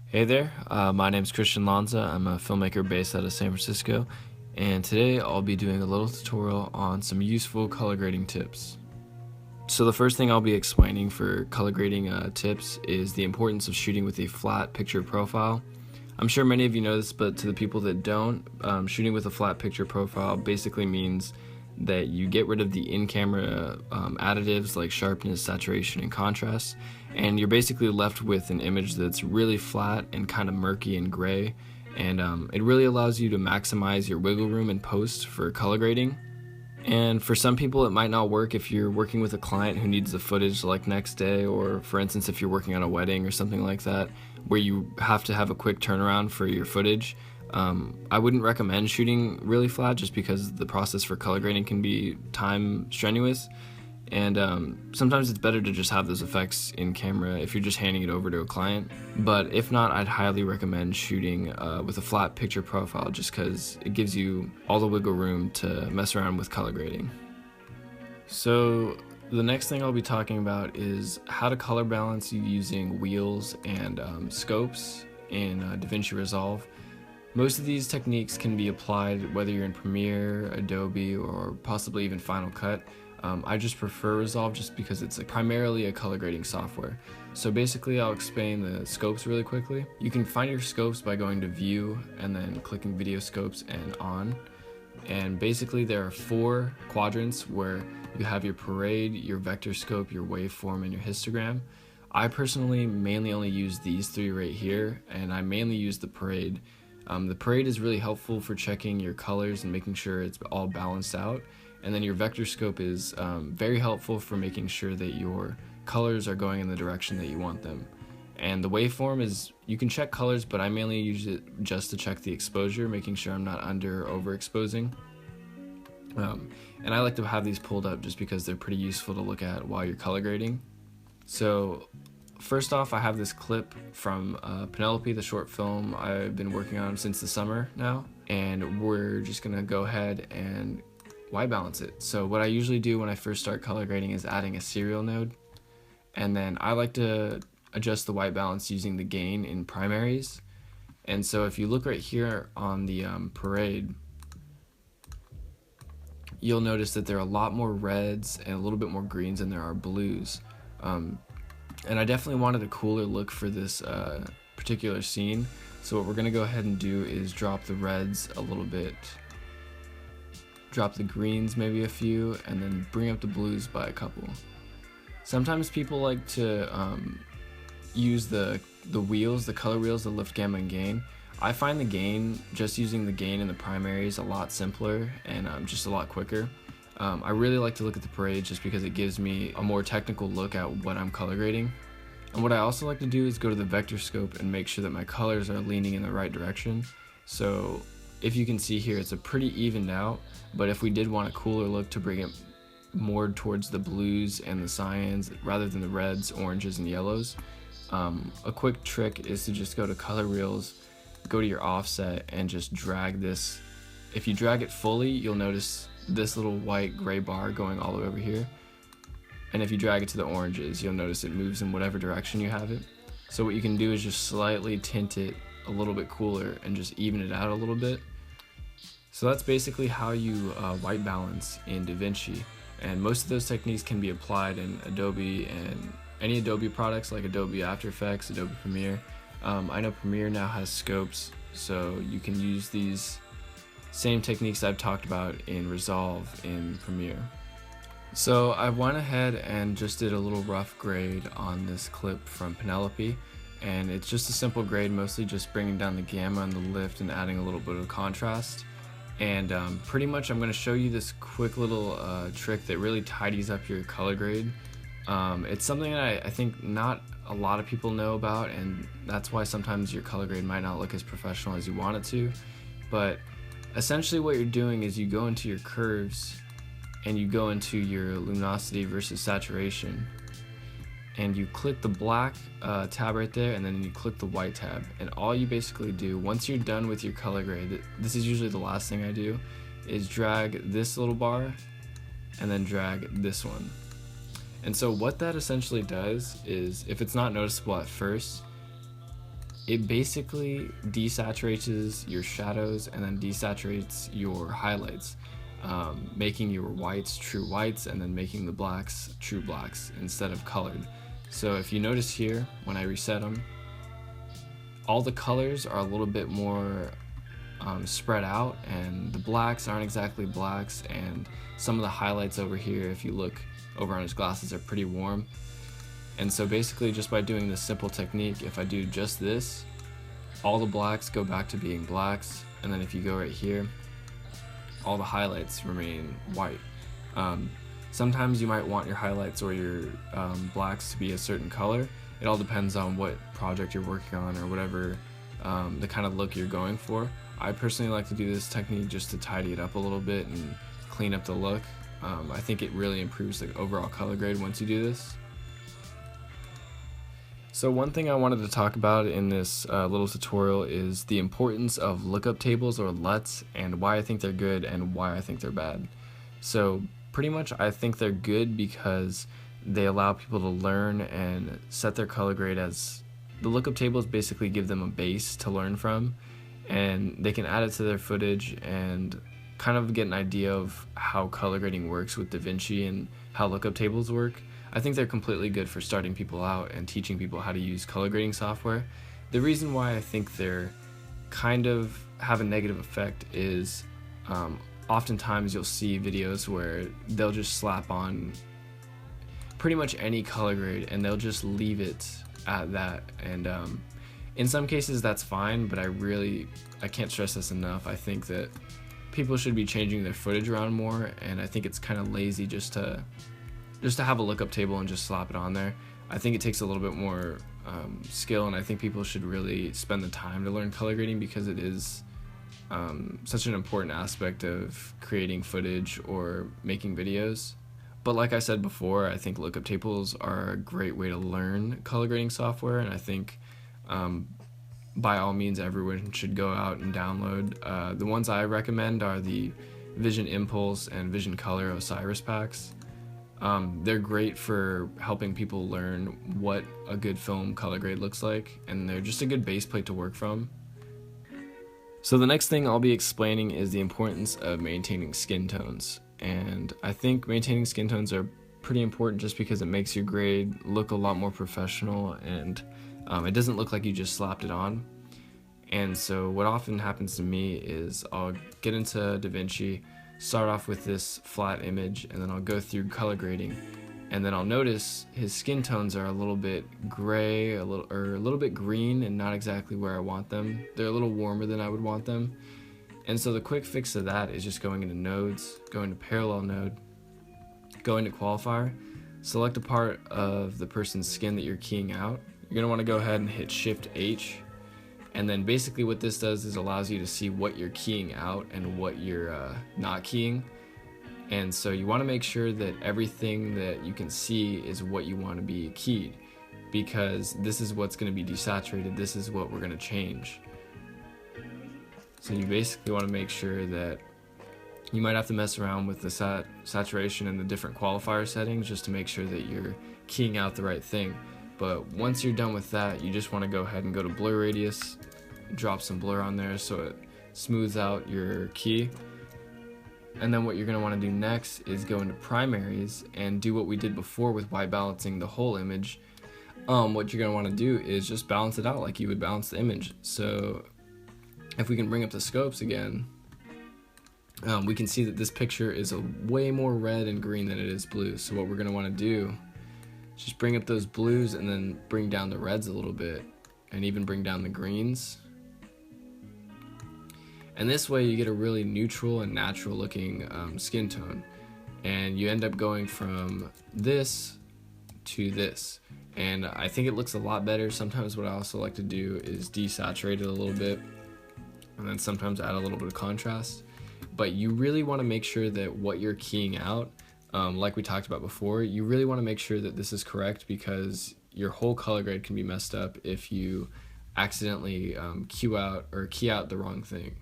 Hey there, my name is Lanza. I'm a filmmaker based out of San Francisco, and today I'll be doing a little tutorial on some useful color grading tips. So the first thing I'll be explaining for color grading tips is the importance of shooting with a flat picture profile. I'm sure many of you know this, but to the people that don't, shooting with a flat picture profile basically means that you get rid of the in-camera additives like sharpness, saturation, and contrast, and you're basically left with an image that's really flat and kind of murky and gray, and it really allows you to maximize your wiggle room in post for color grading. And for some people it might not work if you're working with a client who needs the footage like next day, or for instance if you're working on a wedding or something like that where you have to have a quick turnaround for your footage. I wouldn't recommend shooting really flat just because the process for color grading can be time strenuous, and sometimes it's better to just have those effects in camera if you're just handing it over to a client. But if not, I'd highly recommend shooting with a flat picture profile just because it gives you all the wiggle room to mess around with color grading. So the next thing I'll be talking about is how to color balance using wheels and scopes in DaVinci Resolve. Most of these techniques can be applied whether you're in Premiere, Adobe, or possibly even Final Cut. I just prefer Resolve just because it's primarily a color grading software. So basically I'll explain the scopes really quickly. You can find your scopes by going to View and then clicking Video Scopes and On. And basically there are 4 quadrants where you have your parade, your vector scope, your waveform, and your histogram. I personally mainly only use these 3 right here, and I mainly use the parade. The parade is really helpful for checking your colors and making sure it's all balanced out. And then your vector scope is very helpful for making sure that your colors are going in the direction that you want them. And the waveform is, you can check colors, but I mainly use it just to check the exposure, making sure I'm not under or overexposing. And I like to have these pulled up just because they're pretty useful to look at while you're color grading. So first off, I have this clip from Penelope, the short film I've been working on since the summer now, and we're just gonna go ahead and white balance it. So what I usually do when I first start color grading is adding a serial node, and then I like to adjust the white balance using the gain in primaries. And so if you look right here on the parade, you'll notice that there are a lot more reds and a little bit more greens than there are blues. And I definitely wanted a cooler look for this particular scene, so what we're gonna go ahead and do is drop the reds a little bit, drop the greens maybe a few, and then bring up the blues by a couple. Sometimes people like to use the wheels, the color wheels, the lift, gamma, and gain. I find the gain, just using the gain in the primaries, a lot simpler and just a lot quicker. I really like to look at the parade just because it gives me a more technical look at what I'm color grading. And what I also like to do is go to the vector scope and make sure that my colors are leaning in the right direction. So if you can see here, it's a pretty evened out, but if we did want a cooler look to bring it more towards the blues and the cyans rather than the reds, oranges, and yellows, a quick trick is to just go to color wheels, go to your offset, and just drag this. If you drag it fully, you'll notice this little white gray bar going all the way over here, and if you drag it to the oranges, you'll notice it moves in whatever direction you have it. So what you can do is just slightly tint it a little bit cooler and just even it out a little bit. So that's basically how you white balance in DaVinci, and most of those techniques can be applied in Adobe and any Adobe products like Adobe After Effects, Adobe Premiere. I know Premiere now has scopes, so you can use these same techniques I've talked about in Resolve in Premiere. So I went ahead and just did a little rough grade on this clip from Penelope, and it's just a simple grade, mostly just bringing down the gamma and the lift and adding a little bit of contrast. And pretty much I'm going to show you this quick little trick that really tidies up your color grade. It's something that I think not a lot of people know about, and that's why sometimes your color grade might not look as professional as you want it to. But essentially what you're doing is you go into your curves and you go into your luminosity versus saturation, and you click the black tab right there, and then you click the white tab, and all you basically do once you're done with your color grade, this is usually the last thing I do, is drag this little bar and then drag this one. And so what that essentially does is, if it's not noticeable at first, it basically desaturates your shadows and then desaturates your highlights, making your whites true whites and then making the blacks true blacks instead of colored. So if you notice here, when I reset them, all the colors are a little bit more spread out, and the blacks aren't exactly blacks, and some of the highlights over here, if you look over on his glasses, are pretty warm. And so basically, just by doing this simple technique, if I do just this, all the blacks go back to being blacks, and then if you go right here, all the highlights remain white. Sometimes you might want your highlights or your blacks to be a certain color. It all depends on what project you're working on or whatever the kind of look you're going for. I personally like to do this technique just to tidy it up a little bit and clean up the look. I think it really improves the overall color grade once you do this. So one thing I wanted to talk about in this little tutorial is the importance of lookup tables or LUTs, and why I think they're good and why I think they're bad. So pretty much I think they're good because they allow people to learn and set their color grade. As the lookup tables basically give them a base to learn from, and they can add it to their footage and kind of get an idea of how color grading works with DaVinci and how lookup tables work. I think they're completely good for starting people out and teaching people how to use color grading software. The reason why I think they're kind of have a negative effect is oftentimes you'll see videos where they'll just slap on pretty much any color grade and they'll just leave it at that, and in some cases that's fine, but I can't stress this enough. I think that people should be changing their footage around more, and I think it's kind of lazy just to have a lookup table and just slap it on there. I think it takes a little bit more skill, and I think people should really spend the time to learn color grading because it is such an important aspect of creating footage or making videos. But like I said before, I think lookup tables are a great way to learn color grading software, and I think by all means everyone should go out and download. The ones I recommend are the Vision Impulse and Vision Color Osiris packs. They're great for helping people learn what a good film color grade looks like, and they're just a good base plate to work from. So the next thing I'll be explaining is the importance of maintaining skin tones. And I think maintaining skin tones are pretty important just because it makes your grade look a lot more professional, and it doesn't look like you just slapped it on. And so what often happens to me is I'll get into DaVinci, start off with this flat image, and then I'll go through color grading, and then I'll notice his skin tones are a little bit gray, a little bit green, and not exactly where I want them. They're a little warmer than I would want them. And so the quick fix to that is just going into nodes, going to parallel node, going to qualifier, select a part of the person's skin that you're keying out. You're gonna wanna go ahead and hit Shift H, and then basically what this does is allows you to see what you're keying out and what you're not keying. And so you wanna make sure that everything that you can see is what you wanna be keyed, because this is what's gonna be desaturated, this is what we're gonna change. So you basically want to make sure that you might have to mess around with the saturation and the different qualifier settings just to make sure that you're keying out the right thing. But once you're done with that, you just want to go ahead and go to blur radius, drop some blur on there so it smooths out your key. And then what you're going to want to do next is go into primaries and do what we did before with white balancing the whole image. What you're going to want to do is just balance it out like you would balance the image. So if we can bring up the scopes again, we can see that this picture is a way more red and green than it is blue. So what we're going to want to do is just bring up those blues and then bring down the reds a little bit, and even bring down the greens. And this way you get a really neutral and natural looking skin tone. And you end up going from this to this. And I think it looks a lot better. Sometimes what I also like to do is desaturate it a little bit, and then sometimes add a little bit of contrast. But you really want to make sure that what you're keying out, like we talked about before, you really want to make sure that this is correct, because your whole color grade can be messed up if you accidentally key out the wrong thing.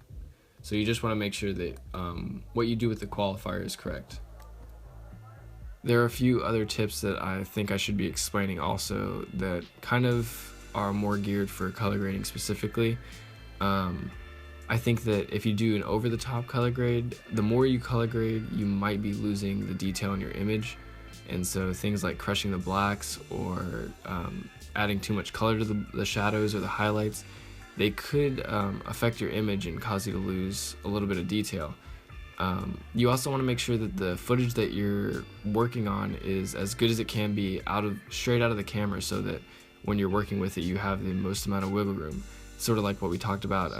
So you just want to make sure that what you do with the qualifier is correct. There are a few other tips that I think I should be explaining also that kind of are more geared for color grading specifically. I think that if you do an over-the-top color grade, the more you color grade, you might be losing the detail in your image. And so things like crushing the blacks or adding too much color to the shadows or the highlights, they could affect your image and cause you to lose a little bit of detail. You also want to make sure that the footage that you're working on is as good as it can be straight out of the camera, so that when you're working with it, you have the most amount of wiggle room. Sort of like what we talked about,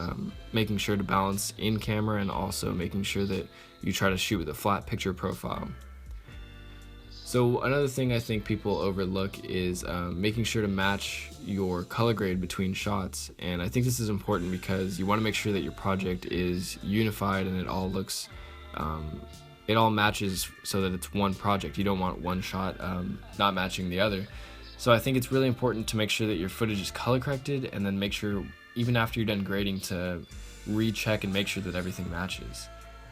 making sure to balance in camera and also making sure that you try to shoot with a flat picture profile. So another thing I think people overlook is making sure to match your color grade between shots, and I think this is important because you want to make sure that your project is unified and it all looks, it all matches so that it's one project. You don't want one shot not matching the other. So I think it's really important to make sure that your footage is color corrected, and then make sure, even after you're done grading, to recheck and make sure that everything matches.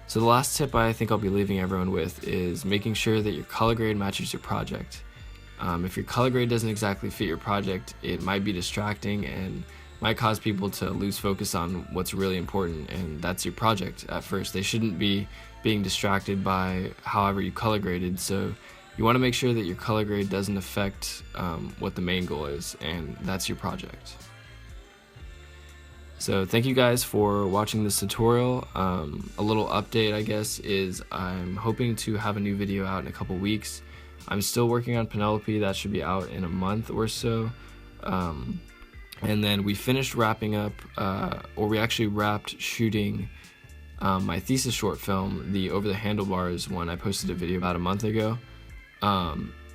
So the last tip I think I'll be leaving everyone with is making sure that your color grade matches your project. If your color grade doesn't exactly fit your project, it might be distracting and might cause people to lose focus on what's really important, and that's your project at first. They shouldn't be being distracted by however you color graded, so you want to make sure that your color grade doesn't affect what the main goal is, and that's your project. So thank you guys for watching this tutorial. A little update, I guess, is I'm hoping to have a new video out in a couple weeks. I'm still working on Penelope. That should be out in a month or so. And then we finished wrapping up, or we actually wrapped shooting my thesis short film, the Over the Handlebars one. I posted a video about a month ago.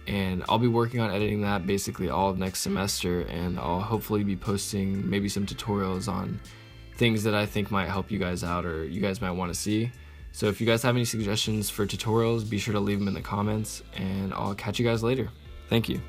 And I'll be working on editing that basically all of next semester, and I'll hopefully be posting maybe some tutorials on things that I think might help you guys out or you guys might want to see. So if you guys have any suggestions for tutorials, be sure to leave them in the comments, and I'll catch you guys later. Thank you.